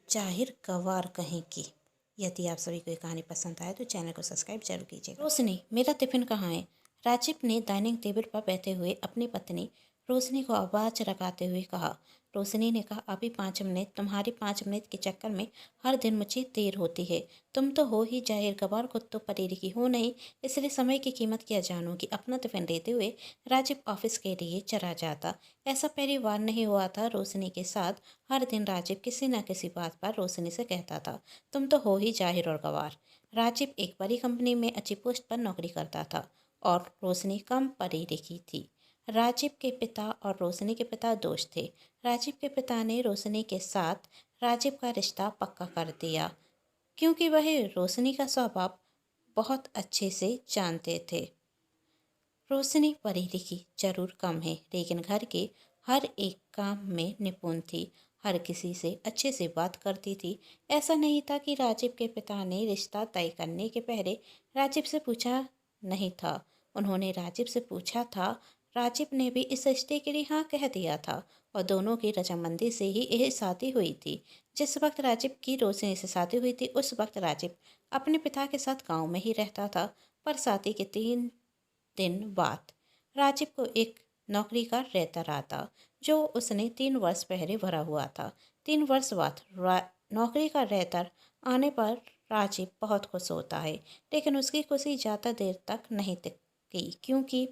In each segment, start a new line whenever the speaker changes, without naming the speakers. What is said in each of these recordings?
जाहिर गवार कहीं की। यदि आप सभी को ये कहानी पसंद आए तो चैनल को सब्सक्राइब जरूर कीजिएगा। रोशनी, मेरा टिफिन कहाँ है? राजीव ने डाइनिंग टेबल पर बैठे हुए अपनी पत्नी रोशनी को आवाज लगाते हुए कहा। रोशनी ने कहा, अभी 5 मिनट, तुम्हारे 5 मिनट के चक्कर में हर दिन मुझे देर होती है। तुम तो हो ही जाहिर गवार, खुद तो पढ़ी लिखी हो नहीं, इसलिए समय की कीमत क्या जानोगी। अपना टिफिन लेते हुए राजीव ऑफिस के लिए चला जाता। ऐसा पहली बार नहीं हुआ था रोशनी के साथ। हर दिन राजीव किसी न किसी बात पर रोशनी से कहता था, तुम तो हो ही जाहिर और गवार। राजीव एक बड़ी कंपनी में अच्छी पोस्ट पर नौकरी करता था और रोशनी कम पढ़ी लिखी थी। राजीव के पिता और रोशनी के पिता दोस्त थे। राजीव के पिता ने रोशनी के साथ राजीव का रिश्ता पक्का कर दिया क्योंकि वह रोशनी का स्वभाव बहुत अच्छे से जानते थे। रोशनी पढ़ी लिखी जरूर कम है, लेकिन घर के हर एक काम में निपुण थी। हर किसी से अच्छे से बात करती थी। ऐसा नहीं था कि राजीव के पिता ने रिश्ता तय करने के पहले राजीव से पूछा नहीं था। उन्होंने राजीव से पूछा था। राजीव ने भी इस रिश्ते के लिए हाँ कह दिया था और दोनों की रजामंदी से ही यह शादी हुई थी। जिस वक्त राजीव की रोशनी से शादी हुई थी उस वक्त राजीव अपने पिता के साथ गांव में ही रहता था। पर शादी के 3 दिन बाद राजीव को एक नौकरी का रेतर आता जो उसने 3 वर्ष पहले भरा हुआ था। 3 वर्ष बाद नौकरी का रेतर आने पर राजीव बहुत खुश होता है, लेकिन उसकी खुशी ज़्यादा देर तक नहीं टिकी क्योंकि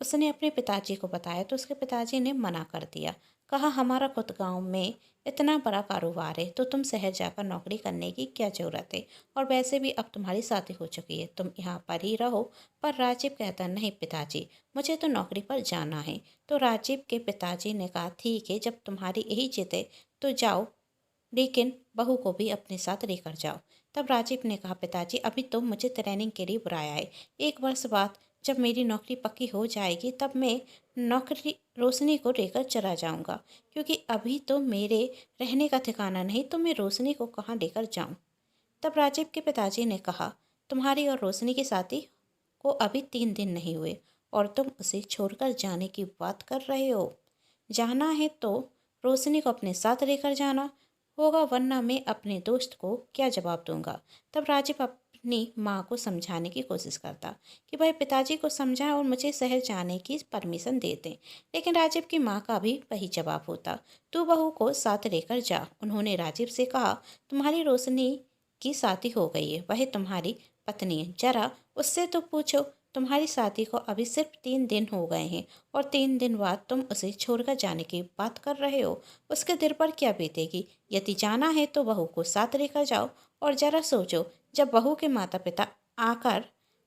उसने अपने पिताजी को बताया तो उसके पिताजी ने मना कर दिया। कहा, हमारा खुद गांव में इतना बड़ा कारोबार है तो तुम शहर जाकर नौकरी करने की क्या ज़रूरत है, और वैसे भी अब तुम्हारी शादी हो चुकी है, तुम यहाँ पर ही रहो। पर राजीव कहता, नहीं पिताजी, मुझे तो नौकरी पर जाना है। तो राजीव के पिताजी ने कहा, ठीक है, जब तुम्हारी यही जिद है तो जाओ, लेकिन बहू को भी अपने साथ लेकर जाओ। तब राजीव ने कहा, पिताजी अभी तो मुझे ट्रेनिंग के लिए बुलाया है। 1 वर्ष बाद जब मेरी नौकरी पक्की हो जाएगी तब मैं नौकरी रोशनी को लेकर चला जाऊंगा, क्योंकि अभी तो मेरे रहने का ठिकाना नहीं, तो मैं रोशनी को कहाँ लेकर जाऊं। तब राजीव के पिताजी ने कहा, तुम्हारी और रोशनी की शादी को अभी 3 दिन नहीं हुए और तुम उसे छोड़कर जाने की बात कर रहे हो। जाना है तो रोशनी को अपने साथ लेकर जाना होगा, वरना मैं अपने दोस्त को क्या जवाब दूंगा। तब राजीव अपनी माँ को समझाने की कोशिश करता कि भाई पिताजी को समझाएं और मुझे शहर जाने की परमिशन दे दें, लेकिन राजीव की माँ का भी वही जवाब होता, तू बहू को साथ लेकर जा। उन्होंने राजीव से कहा, तुम्हारी रोशनी की शादी हो गई है, वह तुम्हारी पत्नी है, जरा उससे तो पूछो। तुम्हारी शादी को अभी सिर्फ 3 दिन हो गए हैं और 3 दिन बाद तुम उसे छोड़कर जाने की बात कर रहे हो। उसके दिल पर क्या बीतेगी। यदि जाना है तो बहू को साथ लेकर जाओ और जरा सोचो, जब बहू के माता पिता आकर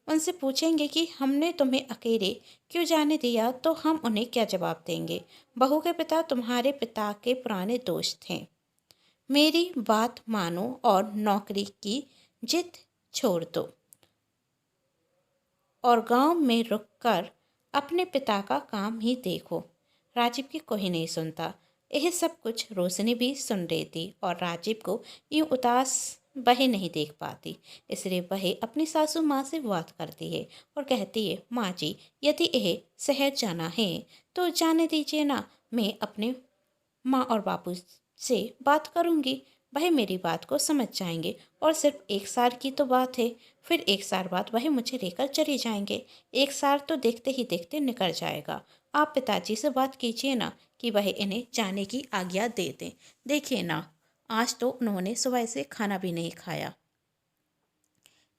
उनसे पूछेंगे कि हमने तुम्हें अकेले क्यों जाने दिया तो हम उन्हें क्या जवाब देंगे। बहू के पिता तुम्हारे पिता के पुराने दोस्त हैं। मेरी बात मानो और नौकरी की जिद छोड़ दो और गांव में रुककर अपने पिता का काम ही देखो। राजीव की कोई नहीं सुनता। यह सब कुछ रोशनी भी सुन रही थी और राजीव को यूं उदास वह नहीं देख पाती, इसलिए वह अपनी सासू माँ से बात करती है और कहती है, माँ जी, यदि यह शहर जाना है तो जाने दीजिए ना, मैं अपने माँ और बापू से बात करूँगी, वह मेरी बात को समझ जाएंगे और सिर्फ 1 साल की तो बात है, फिर 1 साल बाद वह मुझे लेकर चले जाएंगे। 1 साल तो देखते ही देखते निकल जाएगा। आप पिताजी से बात कीजिए ना कि वह इन्हें जाने की आज्ञा दे दें। देखिए ना, आज तो उन्होंने सुबह से खाना भी नहीं खाया।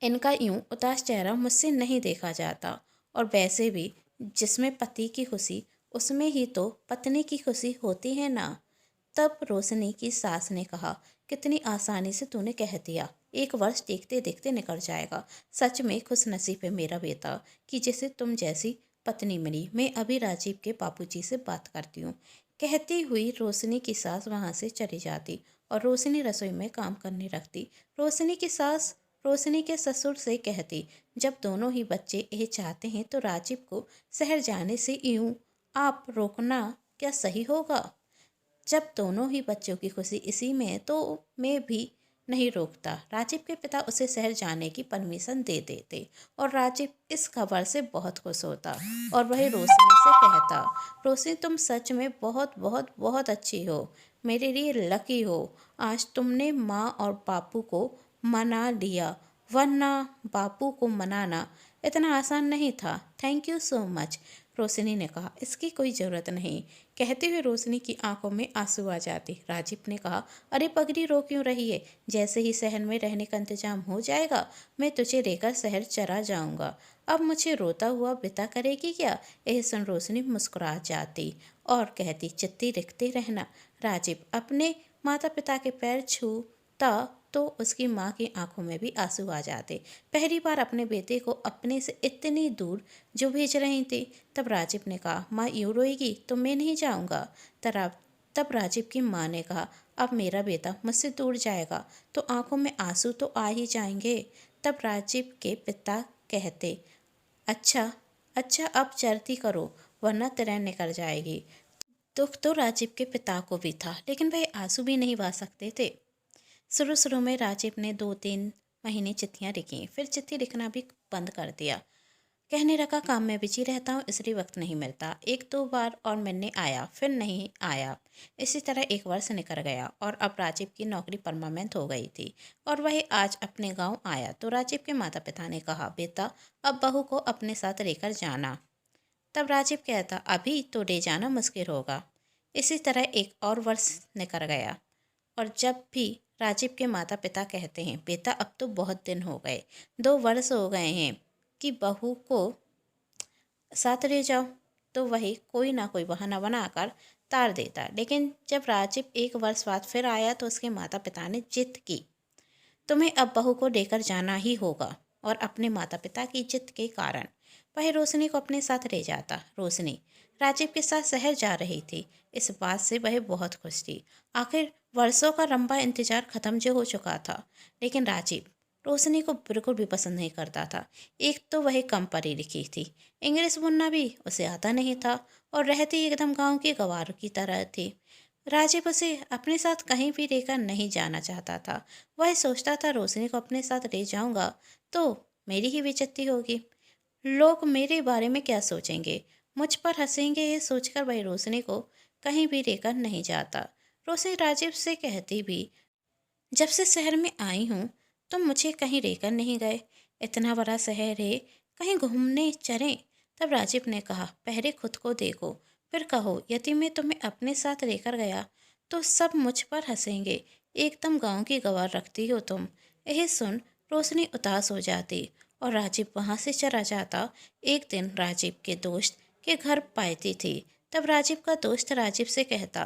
इनका यूं उदास चेहरा मुझसे नहीं देखा जाता, और वैसे भी जिसमें पति की खुशी उसमें ही तो पत्नी की खुशी होती है ना। तब रोशनी की सास ने कहा, कितनी आसानी से तूने कह दिया, 1 वर्ष देखते देखते निकल जाएगा। सच में खुशनसीब है मेरा बेटा कि जिसे तुम जैसी पत्नी मिली। मैं अभी राजीव के बाबूजी से बात करती हूँ। कहती हुई रोशनी की सास वहाँ से चली जाती और रोशनी रसोई में काम करने लगती। रोशनी की सास रोशनी के ससुर से कहती, जब दोनों ही बच्चे ये चाहते हैं तो राजीव को शहर जाने से यूं आप रोकना क्या सही होगा। जब दोनों ही बच्चों की खुशी इसी में है तो मैं भी नहीं रोकता। राजीव के पिता उसे शहर जाने की परमिशन दे देते और राजीव इस खबर से बहुत खुश होता और वह रोशनी से कहता, रोशनी तुम सच में बहुत बहुत बहुत अच्छी हो। मेरे लिए लकी हो, आज तुमने माँ और बापू को मना लिया, वरना बापू को मनाना इतना आसान नहीं था। थैंक यू सो मच, रोशनी ने कहा। इसकी कोई ज़रूरत नहीं, कहते हुए रोशनी की आंखों में आंसू आ जाते। राजीव ने कहा, अरे पगड़ी रो क्यों रही है? जैसे ही शहर में रहने का इंतजाम हो जाएगा मैं तुझे लेकर शहर चला जाऊंगा। अब मुझे रोता हुआ बिता करेगी क्या? यह सुन रोशनी मुस्कुरा जाती और कहती, चिट्ठी लिखते रहना। राजीव अपने माता पिता के पैर छूता तो उसकी माँ की आंखों में भी आंसू आ जाते। पहली बार अपने बेटे को अपने से इतनी दूर जो भेज रही थी। तब राजीव ने कहा, माँ यूँ रोएगी तो मैं नहीं जाऊँगा। तब राजीव की माँ ने कहा, अब मेरा बेटा मुझसे दूर जाएगा तो आंखों में आंसू तो आ ही जाएंगे। तब राजीव के पिता कहते, अच्छा अच्छा अब जल्दी करो वरना ट्रेन निकल जाएगी। दुख तो राजीव के पिता को भी था, लेकिन वह आंसू भी नहीं बहा सकते थे। शुरू शुरू में राजीव ने 2-3 महीने चिट्ठियाँ लिखी, फिर चिट्ठी लिखना भी बंद कर दिया। कहने लगा, काम में बिजी रहता हूँ इसलिए वक्त नहीं मिलता। 1-2 बार और मिलने आया, फिर नहीं आया। इसी तरह 1 वर्ष निकल गया और अब राजीव की नौकरी परमानेंट हो गई थी और वह आज अपने गांव आया तो राजीव के माता पिता ने कहा, बेटा अब बहू को अपने साथ लेकर जाना। तब राजीव कहता, अभी तो ले जाना मुश्किल होगा। इसी तरह 1 और वर्ष निकल गया और जब भी राजीव के माता पिता कहते हैं, बेटा अब तो बहुत दिन हो गए, 2 वर्ष हो गए हैं कि बहू को साथ ले जाओ, तो वही कोई ना कोई बहाना बनाकर तार देता। लेकिन जब राजीव 1 वर्ष बाद फिर आया तो उसके माता पिता ने जिद की, तुम्हें अब बहू को लेकर जाना ही होगा। और अपने माता पिता की जिद के कारण वह रोशनी को अपने साथ ले जाता। रोशनी राजीव के साथ शहर जा रही थी, इस बात से वह बहुत खुश थी। आखिर वर्षों का लंबा इंतजार खत्म जो हो चुका था। लेकिन राजीव रोशनी को बिल्कुल भी पसंद नहीं करता था। एक तो वह कम पढ़ी लिखी थी, इंग्लिश बोलना भी उसे आता नहीं था और रहती एकदम गांव की गंवार की तरह थी। राजीव उसे अपने साथ कहीं भी लेकर नहीं जाना चाहता था। वह सोचता था, रोशनी को अपने साथ ले जाऊंगा तो मेरी ही बेइज्जती होगी, लोग मेरे बारे में क्या सोचेंगे, मुझ पर हंसेंगे। ये सोचकर वह रोशनी को कहीं भी लेकर नहीं जाता। रोशनी राजीव से कहती भी, जब से शहर में आई हूँ तुम मुझे कहीं लेकर नहीं गए, इतना बड़ा शहर है, कहीं घूमने चलें। तब राजीव ने कहा, पहले खुद को देखो फिर कहो, यदि मैं तुम्हें अपने साथ लेकर गया तो सब मुझ पर हंसेंगे, एकदम गांव की गवार रखती हो तुम। यही सुन रोशनी उदास हो जाती और राजीव वहाँ से चला जाता। एक दिन राजीव के दोस्त के घर पायती थी। तब राजीव का दोस्त राजीव से कहता,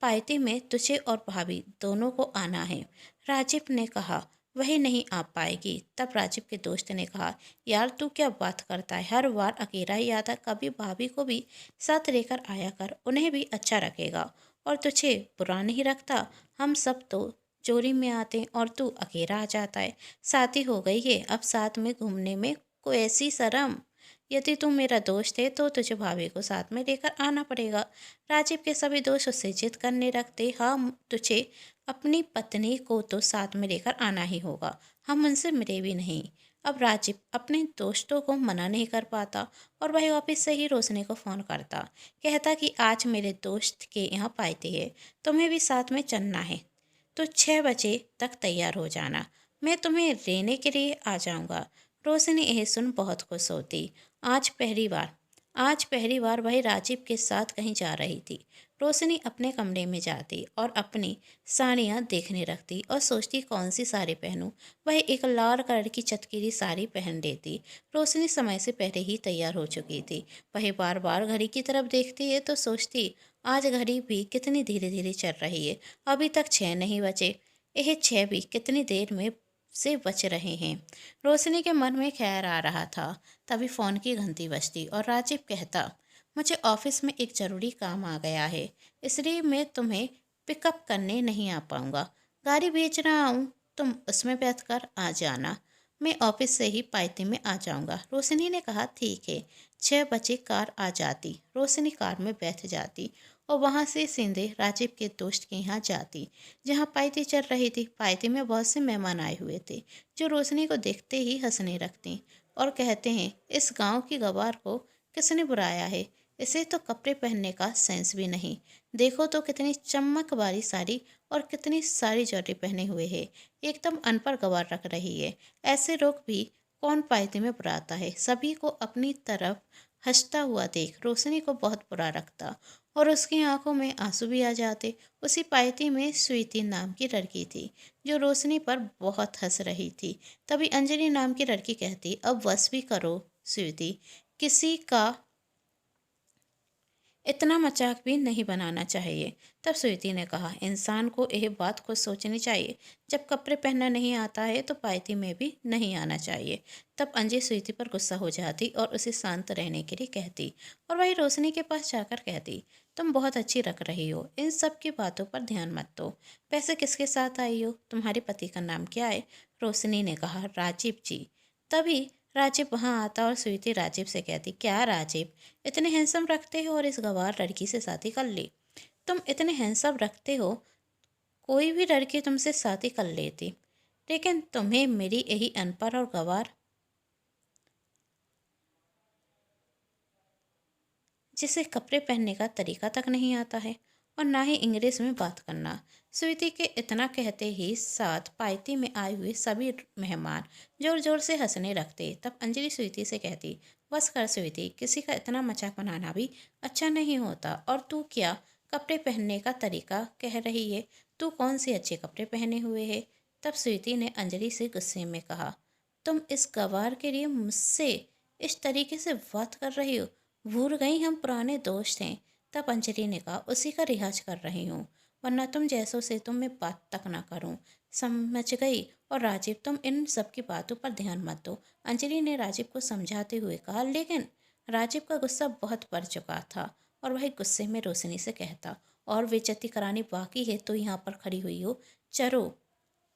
पार्टी में तुझे और भाभी दोनों को आना है। राजीव ने कहा, वही नहीं आ पाएगी। तब राजीव के दोस्त ने कहा, यार तू क्या बात करता है, हर बार अकेला ही आता, कभी भाभी को भी साथ लेकर आया कर, उन्हें भी अच्छा रखेगा और तुझे बुरा नहीं रखता। हम सब तो चोरी में आते हैं और तू अकेला आ जाता है। शादी हो गई है, अब साथ में घूमने में कोई ऐसी शर्म, यदि तू मेरा दोस्त है तो तुझे भाभी को साथ में लेकर आना पड़ेगा। राजीव के सभी दोस्त उससे जिद करने लगते, हाँ तुझे अपनी पत्नी को तो साथ में लेकर आना ही होगा, हम उनसे मिले भी नहीं। अब राजीव अपने दोस्तों को मना नहीं कर पाता और वह ऑफिस से ही रोशनी को फ़ोन करता, कहता कि आज मेरे दोस्त के यहाँ पार्टी है, तुम्हें भी साथ में चलना है तो 6 बजे तक तैयार हो जाना, मैं तुम्हें लेने के लिए आ जाऊंगा। रोशनी यह सुन बहुत खुश होती। आज पहली बार वह राजीव के साथ कहीं जा रही थी। रोशनी अपने कमरे में जाती और अपनी साड़ियाँ देखने रखती और सोचती कौन सी साड़ी पहनूं। वह एक लाल कलर की चटकीली साड़ी पहन लेती। रोशनी समय से पहले ही तैयार हो चुकी थी। वह बार बार घड़ी की तरफ देखती है तो सोचती, आज घड़ी भी कितनी धीरे धीरे चल रही है, अभी तक 6 नहीं बचे, यह 6 भी कितनी देर में से बच रहे हैं। रोशनी के मन में ख्याल आ रहा था, तभी फ़ोन की घंटी बजती और राजीव कहता, मुझे ऑफिस में एक ज़रूरी काम आ गया है, इसलिए मैं तुम्हें पिकअप करने नहीं आ पाऊँगा। गाड़ी भेज रहा हूँ, तुम उसमें बैठकर आ जाना, मैं ऑफिस से ही पार्टी में आ जाऊँगा। रोशनी ने कहा, ठीक है। 6 बजे कार आ जाती। रोशनी कार में बैठ जाती और वहाँ से सीधे राजीव के दोस्त के यहाँ जाती, जहाँ पार्टी चल रही थी। पार्टी में बहुत से मेहमान आए हुए थे, जो रोशनी को देखते ही हंसने लगते और कहते हैं, इस गांव की गवार को किसने बुलाया है, इसे तो कपड़े पहनने का सेंस भी नहीं। देखो तो कितनी चमक वाली साड़ी और कितनी सारी ज्वेलरी पहने हुए है। एकदम अनपढ़ गंवार रख रही है। ऐसे लोग भी कौन पायती में बुलाता है। सभी को अपनी तरफ हंसता हुआ देख रोशनी को बहुत बुरा लगता और उसकी आंखों में आंसू भी आ जाते। उसी पायती में स्वीति नाम की लड़की थी जो रोशनी पर बहुत हंस रही थी। तभी अंजलि नाम की लड़की कहती, अब बस भी करो स्वीति, किसी का इतना मजाक भी नहीं बनाना चाहिए। तब स्वीति ने कहा, इंसान को यह बात खुद सोचनी चाहिए, जब कपड़े पहनना नहीं आता है तो पायती में भी नहीं आना चाहिए। तब अंजलि स्वीति पर गुस्सा हो जाती और उसे शांत रहने के लिए कहती और वही रोशनी के पास जाकर कहती, तुम बहुत अच्छी रख रही हो, इन सब की बातों पर ध्यान मत दो। पैसे किसके साथ आई हो, तुम्हारे पति का नाम क्या है? रोशनी ने कहा, राजीव जी। तभी राजीव वहां आता और स्वीति राजीव से कहती, क्या राजीव, इतने हैंडसम रखते हो और इस गंवार लड़की से शादी कर ली? तुम इतने हैंडसम रखते हो, कोई भी लड़की तुमसे शादी कर लेती, लेकिन तुम्हें मेरी यही अनपढ़ और गंवार जिसे कपड़े पहनने का तरीका तक नहीं आता है और ना ही इंग्लिश में बात करना। स्वीति के इतना कहते ही साथ पार्टी में आए हुए सभी मेहमान जोर जोर से हंसने लगते। तब अंजलि स्वीति से कहती, बस कर स्वीति, किसी का इतना मजाक बनाना भी अच्छा नहीं होता। और तू क्या कपड़े पहनने का तरीका कह रही है? तू कौन से अच्छे कपड़े पहने हुए है? तब स्वीति ने अंजलि से गुस्से में कहा, तुम इस गवार के लिए मुझसे इस तरीके से बात कर रही हो? भूल गई हम पुराने दोस्त हैं। तब अंजलि ने कहा, उसी का रियाज कर रही हूँ, वरना तुम जैसों से तो मैं बात तक ना करूँ, समझ गई? और राजीव, तुम इन सब की बातों पर ध्यान मत दो, अंजलि ने राजीव को समझाते हुए कहा। लेकिन राजीव का गुस्सा बहुत बढ़ चुका था और वह गुस्से में रोशनी से कहता, और बेइज्जती करानी बाकी है तो यहाँ पर खड़ी हुई हो, चलो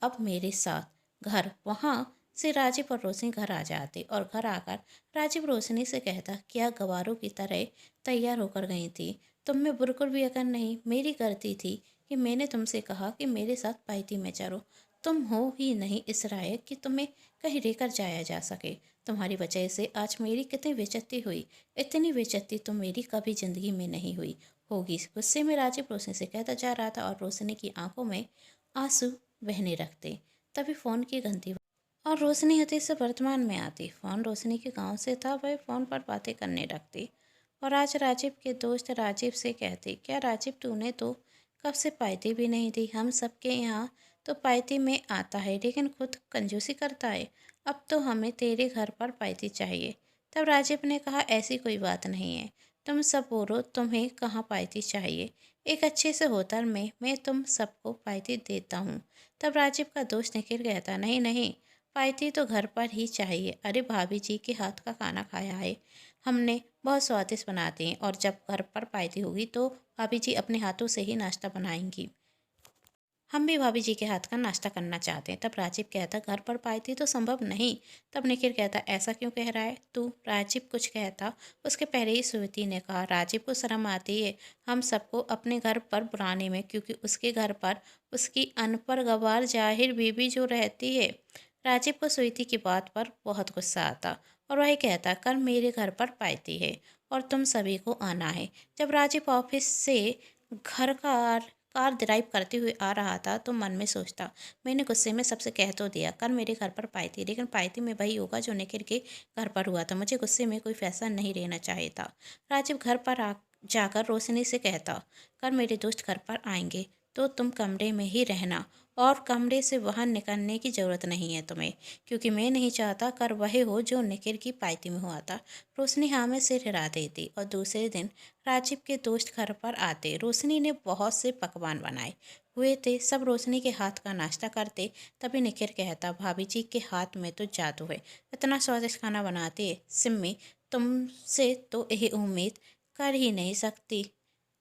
अब मेरे साथ घर। वहाँ से राजीव और रोशनी घर आ जाते और घर आकर राजीव रोशनी से कहता, क्या गवारों की तरह तैयार होकर गई थी? तुम में बिल्कुल भी अकल नहीं। मेरी गलती थी कि मैंने तुमसे कहा कि मेरे साथ पार्टी में चलो। तुम हो ही नहीं इस लायक कि तुम्हें कहीं लेकर जाया जा सके। तुम्हारी वजह से आज मेरी कितनी बेइज्जती हुई। इतनी बेइज्जती तो मेरी कभी जिंदगी में नहीं हुई होगी। गुस्से में राजीव रोशनी से कहता जा रहा था और रोशनी की आंखों में आंसू बहने लगते। तभी फोन की घंटी और रोशनी हती से वर्तमान में आती। फोन रोशनी के गांव से था। वह फोन पर बातें करने लगती और आज राजीव के दोस्त राजीव से कहती, क्या राजीव, तूने तो कब से पायती भी नहीं दी। हम सबके यहाँ तो पायती में आता है, लेकिन खुद कंजूसी करता है। अब तो हमें तेरे घर पर पायती चाहिए। तब राजीव ने कहा, ऐसी कोई बात नहीं है, तुम सब बोलो तुम्हें कहाँ पायती चाहिए। एक अच्छे से होटल में मैं तुम सबको पायती देता हूँ। तब राजीव का दोस्त निखिल कहता, नहीं नहीं, पायती तो घर पर ही चाहिए। अरे भाभी जी के हाथ का खाना खाया है हमने, बहुत स्वादिष्ट बनाते हैं, और जब घर पर पायती होगी तो भाभी जी अपने हाथों से ही नाश्ता बनाएंगी। हम भी भाभी जी के हाथ का नाश्ता करना चाहते हैं। तब राजीव कहता, घर पर पायती तो संभव नहीं। तब निखिल कहता, ऐसा क्यों कह रहा है तू? राजीव कुछ कहता उसके पहले ही स्वीति ने कहा, राजीव को शर्म आती है हम सबको अपने घर पर बुलाने में, क्योंकि उसके घर पर उसकी अनपढ़ गवार जाहिर बीबी जो रहती है। राजीव को स्वीति की बात पर बहुत गुस्सा आता और वही कहता, कल मेरे घर पर पायती है और तुम सभी को आना है। जब राजीव ऑफिस से घर का कार ड्राइव करते हुए आ रहा था तो मन में सोचता, मैंने गुस्से में सबसे कह तो दिया कल मेरे घर पर पायती, लेकिन पायती में वही होगा जो निखिल के घर पर हुआ था। मुझे गुस्से में कोई फैसला नहीं लेना चाहिए था। राजीव घर पर जाकर रोशनी से कहता, कल मेरे दोस्त घर पर आएंगे तो तुम कमरे में ही रहना और कमरे से बाहर निकलने की ज़रूरत नहीं है तुम्हें, क्योंकि मैं नहीं चाहता कर वही हो जो निखिल की पायती में हुआ था। रोशनी हाँ में सिर हिला देती और दूसरे दिन राजीव के दोस्त घर पर आते। रोशनी ने बहुत से पकवान बनाए हुए थे, सब रोशनी के हाथ का नाश्ता करते। तभी निखिल कहता, भाभी जी के हाथ में तो जादू है, इतना स्वादिष्ट खाना बनाती है। सिम्मी, तुमसे तो यही उम्मीद कर ही नहीं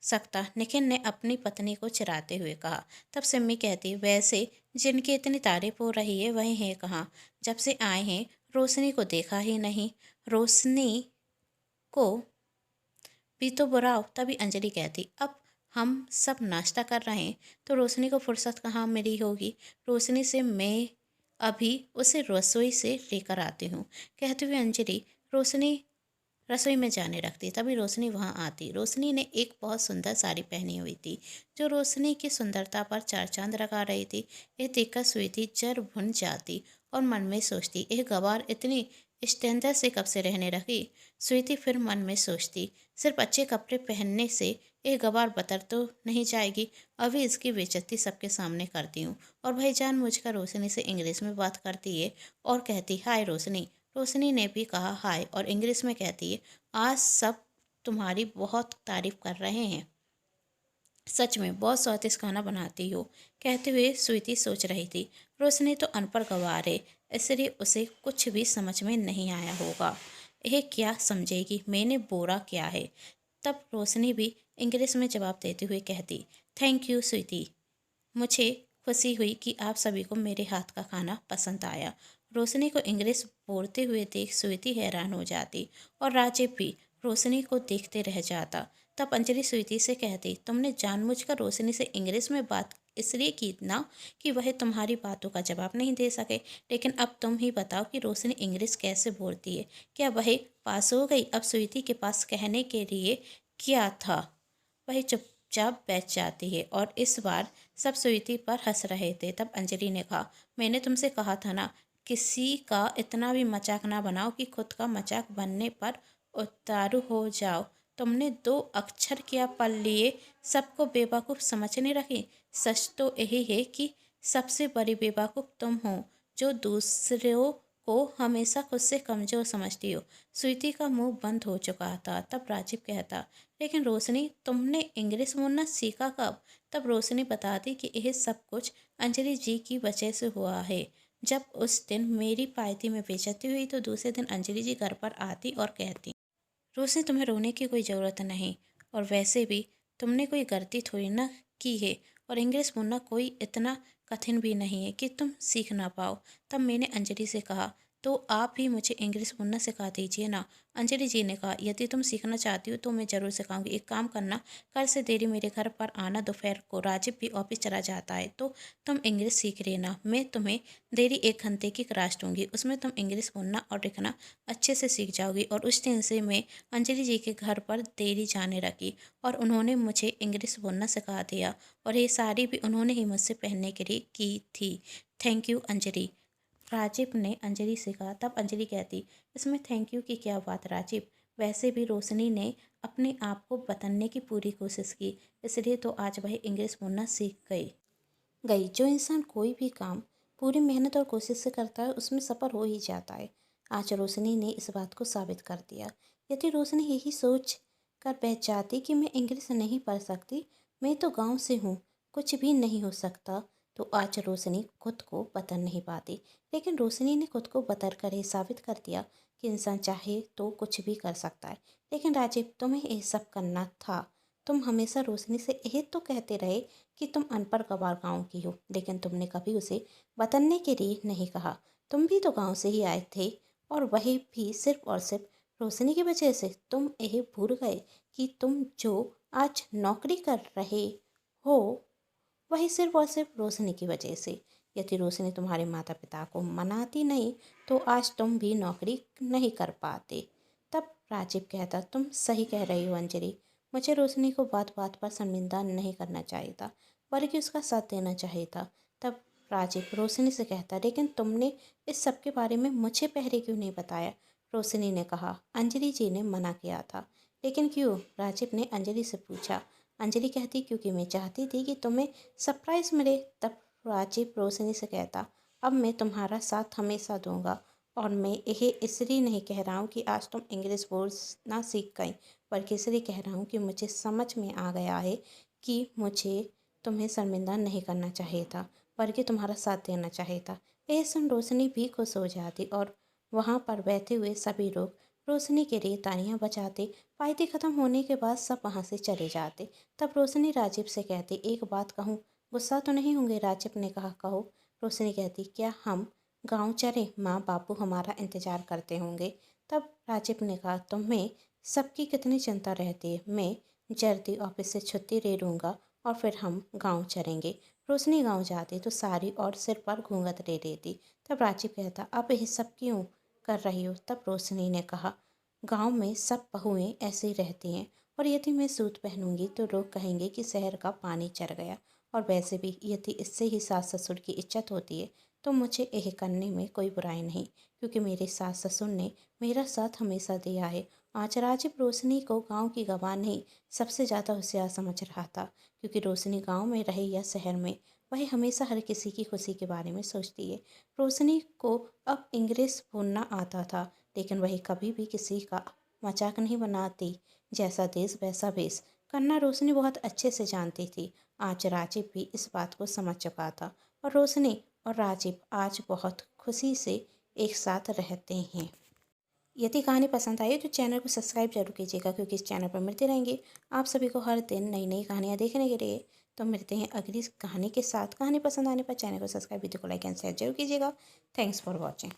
सकता, निखिल ने अपनी पत्नी को चिढ़ाते हुए कहा। तब सिम्मी कहती, वैसे जिनकी इतनी तारीफ हो रही है वही है कहाँ? जब से आए हैं रोशनी को देखा ही नहीं। रोशनी को भी तो बुलाओ। तभी अंजलि कहती, अब हम सब नाश्ता कर रहे हैं तो रोशनी को फुर्सत कहाँ मिली होगी। रोशनी से मैं अभी उसे रसोई से लेकर आती हूँ। कहते हुए अंजलि रोशनी रसोई में जाने लगती। तभी रोशनी वहाँ आती। रोशनी ने एक बहुत सुंदर साड़ी पहनी हुई थी जो रोशनी की सुंदरता पर चार चांद लगा रही थी। यह देखकर स्वीटी जर भुन जाती और मन में सोचती, यह गवार इतनी स्टैंडर्ड से कब से रहने लगी। स्वीटी फिर मन में सोचती, सिर्फ अच्छे कपड़े पहनने से यह गवार बतर तो नहीं जाएगी। अभी इसकी बेइज्जती सबके सामने करती हूँ। और भाई जानबूझकर रोशनी से इंग्लिश में बात करती है और कहती, हाय रोशनी। रोशनी ने भी कहा हाय और इंग्लिश में कहती है, आज सब तुम्हारी बहुत तारीफ कर रहे हैं, सच में बहुत स्वादिष्ट खाना बनाती हो। कहते हुए स्वीटी सोच रही थी, रोशनी तो अनपढ़ गवार है, इसलिए उसे कुछ भी समझ में नहीं आया होगा। यह क्या समझेगी मैंने बोरा क्या है। तब रोशनी भी इंग्लिश में जवाब देते हुए कहती, थैंक यू स्वीटी, मुझे खुशी हुई कि आप सभी को मेरे हाथ का खाना पसंद आया। रोशनी को इंग्लिश बोलते हुए देख स्वीटी हैरान हो जाती और राजीव भी रोशनी को देखते रह जाता। तब अंजलि स्वीटी से कहती, तुमने जानबूझकर रोशनी से इंग्लिश में बात इसलिए की ना कि वह तुम्हारी बातों का जवाब नहीं दे सके। लेकिन अब तुम ही बताओ कि रोशनी इंग्लिश कैसे बोलती है। क्या वह पास हो गई? अब स्वीटी के पास कहने के लिए क्या था? वह चुपचाप बैठ जाती है और इस बार सब स्वीटी पर हंस रहे थे। तब अंजलि ने कहा, मैंने तुमसे कहा था ना, किसी का इतना भी मजाक ना बनाओ कि खुद का मजाक बनने पर उतारू हो जाओ। तुमने 2 अक्षर क्या पढ़ लिए, सबको बेवकूफ़ समझने रखी। सच तो यही है कि सबसे बड़ी बेवकूफ़ तुम हो, जो दूसरों को हमेशा खुद से कमज़ोर समझती हो। स्वीटी का मुंह बंद हो चुका था। तब राजीव कहता, लेकिन रोशनी तुमने इंग्लिश बोलना सीखा कब? तब रोशनी बताती कि यह सब कुछ अंजलि जी की वजह से हुआ है। जब उस दिन मेरी पार्टी में बेइज्जती हुई तो दूसरे दिन अंजलि जी घर पर आती और कहती, रोशनी तुम्हें रोने की कोई ज़रूरत नहीं, और वैसे भी तुमने कोई गलती थोड़ी ना की है, और इंग्लिश बोलना कोई इतना कठिन भी नहीं है कि तुम सीख ना पाओ। तब मैंने अंजलि से कहा, तो आप भी मुझे इंग्लिश बोलना सिखा दीजिए ना। अंजलि जी ने कहा, यदि तुम सीखना चाहती हो तो मैं ज़रूर सिखाऊंगी। एक काम करना, कल से देरी मेरे घर पर आना। दोपहर को राजीव भी ऑफिस चला जाता है तो तुम इंग्लिश सीख लेना। मैं तुम्हें देरी 1 घंटे की क्लास दूंगी, उसमें तुम इंग्लिश बोलना और लिखना अच्छे से सीख जाओगी। और उस दिन से मैं अंजलि जी के घर पर देरी जाने लगी और उन्होंने मुझे इंग्लिश बोलना सिखा दिया, और ये साड़ी भी उन्होंने ही मुझसे पहनने के लिए की थी। Thank you Anjali. राजीव ने अंजलि से कहा। तब अंजलि कहती, इसमें थैंक यू की क्या बात राजीव, वैसे भी रोशनी ने अपने आप को बदलने की पूरी कोशिश की, इसलिए तो आज वह इंग्लिश बोलना सीख गई। जो इंसान कोई भी काम पूरी मेहनत और कोशिश से करता है उसमें सफल हो ही जाता है। आज रोशनी ने इस बात को साबित कर दिया। यदि रोशनी यही सोच कर बैठ जाती कि मैं इंग्लिश नहीं पढ़ सकती, मैं तो गांव से हूँ, कुछ भी नहीं हो सकता, तो आज रोशनी खुद को बदल नहीं पाती। लेकिन रोशनी ने खुद को बदल कर ये साबित कर दिया कि इंसान चाहे तो कुछ भी कर सकता है। लेकिन राजीव, तुम्हें ये सब करना था। तुम हमेशा रोशनी से यही तो कहते रहे कि तुम अनपढ़ गंवार गाँव की हो, लेकिन तुमने कभी उसे बदलने के लिए नहीं कहा। तुम भी तो गाँव से ही आए थे, और वही भी सिर्फ और सिर्फ रोशनी की वजह से। तुम यह भूल गए कि तुम जो आज नौकरी कर रहे हो वही सिर्फ और सिर्फ रोशनी की वजह से। यदि रोशनी तुम्हारे माता पिता को मनाती नहीं तो आज तुम भी नौकरी नहीं कर पाते। तब राजीव कहता, तुम सही कह रही हो अंजलि, मुझे रोशनी को बात बात पर शर्मिंदा नहीं करना चाहिए था, बल्कि उसका साथ देना चाहिए था। तब राजीव रोशनी से कहता, लेकिन तुमने इस सब के बारे में मुझे पहले क्यों नहीं बताया? रोशनी ने कहा, अंजलि जी ने मना किया था। लेकिन क्यों? राजीव ने अंजलि से पूछा। अंजलि कहती, क्योंकि मैं चाहती थी कि तुम्हें सरप्राइज मिले। तब राजीव रोशनी से कहता, अब मैं तुम्हारा साथ हमेशा दूंगा, और मैं यही इसलिए नहीं कह रहा हूँ कि आज तुम इंग्लिश बोलना सीख गई, बल्कि इसलिए कह रहा हूँ कि मुझे समझ में आ गया है कि मुझे तुम्हें शर्मिंदा नहीं करना चाहिए था, बल्कि तुम्हारा साथ देना चाहिए था। यह सुन रोशनी भी खुश हो जाती और वहाँ पर बैठे हुए सभी लोग रोशनी के लिए तालियां बजाते। पार्टी खत्म होने के बाद सब वहाँ से चले जाते। तब रोशनी राजीव से कहती, एक बात कहूँ, गुस्सा तो नहीं होंगे? राजीव ने कहा, कहो। रोशनी कहती, क्या हम गांव चलें? माँ बापू हमारा इंतजार करते होंगे। तब राजीव ने कहा, तुम्हें सबकी कितनी चिंता रहती है, मैं जल्दी ऑफिस से छुट्टी ले लूँगा और फिर हम गांव चलेंगे। रोशनी गांव जाती तो साड़ी और सिर पर घूंघट ले लेती। तब राजीव कहता, अब ये सब क्यों कर रही हो? तब रोशनी ने कहा, गांव में सब बहुएं ऐसे ही रहती हैं और यदि मैं सूट पहनूंगी तो लोग कहेंगे कि शहर का पानी चढ़ गया। और वैसे भी यदि इससे ही सास ससुर की इज्जत होती है तो मुझे यह करने में कोई बुराई नहीं, क्योंकि मेरे सास ससुर ने मेरा साथ हमेशा दिया है। आज राजीव रोशनी को गांव की गवाह नहीं, सबसे ज़्यादा होशियार समझ रहा था, क्योंकि रोशनी गांव में रहे या शहर में, वह हमेशा हर किसी की खुशी के बारे में सोचती है। रोशनी को अब इंग्लिश बोलना आता था, लेकिन वह कभी भी किसी का मजाक नहीं बनाती। जैसा देश वैसा भेष करना रोशनी बहुत अच्छे से जानती थी। आज राजीव भी इस बात को समझ चुका था और रोशनी और राजीव आज बहुत खुशी से एक साथ रहते हैं। यदि कहानी पसंद आई तो चैनल को सब्सक्राइब जरूर कीजिएगा, क्योंकि इस चैनल पर मिलते रहेंगे आप सभी को हर दिन नई नई कहानियाँ देखने के लिए। तो मिलते हैं अगली कहानी के साथ। कहानी पसंद आने पर चैनल को सब्सक्राइब, वीडियो को लाइक एंड शेयर जरूर कीजिएगा। Thanks for watching.